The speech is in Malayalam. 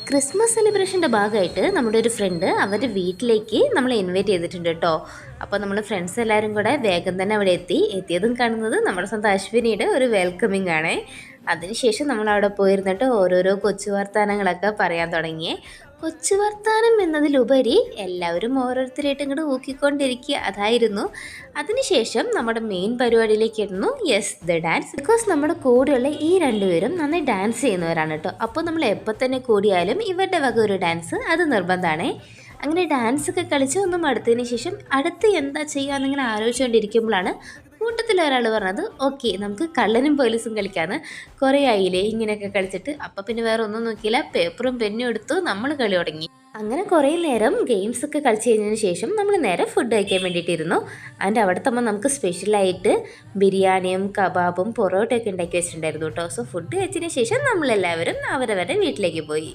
ക്രിസ്മസ് സെലിബ്രേഷൻ്റെ ഭാഗമായിട്ട് നമ്മുടെ ഒരു ഫ്രണ്ട് അവരുടെ വീട്ടിലേക്ക് നമ്മളെ ഇൻവൈറ്റ് ചെയ്തിട്ടുണ്ട് കേട്ടോ. അപ്പോൾ നമ്മൾ ഫ്രണ്ട്സ് എല്ലാവരും കൂടെ വേഗം തന്നെ അവിടെ എത്തിയതും കാണുന്നത് നമ്മുടെ സ്വന്തം അശ്വിനിയുടെ ഒരു വെൽക്കമിങ് ആണ്. അതിനുശേഷം നമ്മൾ അവിടെ പോയിരുന്നിട്ട് ഓരോരോ കൊച്ചു വർത്താനങ്ങളൊക്കെ പറയാൻ തുടങ്ങിയേ. കൊച്ചു വർത്താനം എന്നതിലുപരി എല്ലാവരും ഓരോരുത്തരായിട്ട് ഇങ്ങോട്ട് ഊക്കിക്കൊണ്ടിരിക്കുക അതായിരുന്നു. അതിനുശേഷം നമ്മുടെ മെയിൻ പരിപാടിയിലേക്ക് ഇടുന്നു, യെസ് ദ ഡാൻസ്. ബിക്കോസ് നമ്മുടെ കൂടെയുള്ള ഈ രണ്ടുപേരും നന്നായി ഡാൻസ് ചെയ്യുന്നവരാണ് കേട്ടോ. അപ്പോൾ നമ്മൾ എപ്പോൾ തന്നെ കൂടിയാലും ഇവരുടെ വക ഒരു ഡാൻസ് അത് നിർബന്ധമാണ്. അങ്ങനെ ഡാൻസൊക്കെ കളിച്ച് ഒന്നും അടുത്തതിന് ശേഷം അടുത്ത് എന്താ ചെയ്യുക എന്നിങ്ങനെ ആലോചിച്ചുകൊണ്ടിരിക്കുമ്പോഴാണ് കൂട്ടത്തിൽ ഒരാൾ പറഞ്ഞത്, ഓക്കെ നമുക്ക് കള്ളനും പോലീസും കളിക്കാമെന്ന്. കുറേ ആയില്ലേ ഇങ്ങനെയൊക്കെ കളിച്ചിട്ട്. അപ്പം പിന്നെ വേറെ ഒന്നും നോക്കിയില്ല, പേപ്പറും പെന്നും എടുത്തു നമ്മൾ കളി തുടങ്ങി. അങ്ങനെ കുറേ നേരം ഗെയിംസൊക്കെ കളിച്ച് കഴിഞ്ഞതിന് ശേഷം നമ്മൾ നേരെ ഫുഡ് കഴിക്കാൻ വേണ്ടിയിട്ടിരുന്നു. അതിൻ്റെ അവിടെ തന്നെ നമുക്ക് സ്പെഷ്യലായിട്ട് ബിരിയാണിയും കബാബും പൊറോട്ടയൊക്കെ ഉണ്ടാക്കി വെച്ചിട്ടുണ്ടായിരുന്നു കേട്ടോ. സോ ഫുഡ് കഴിച്ചതിന് ശേഷം നമ്മളെല്ലാവരും അവരവരുടെ വീട്ടിലേക്ക് പോയി.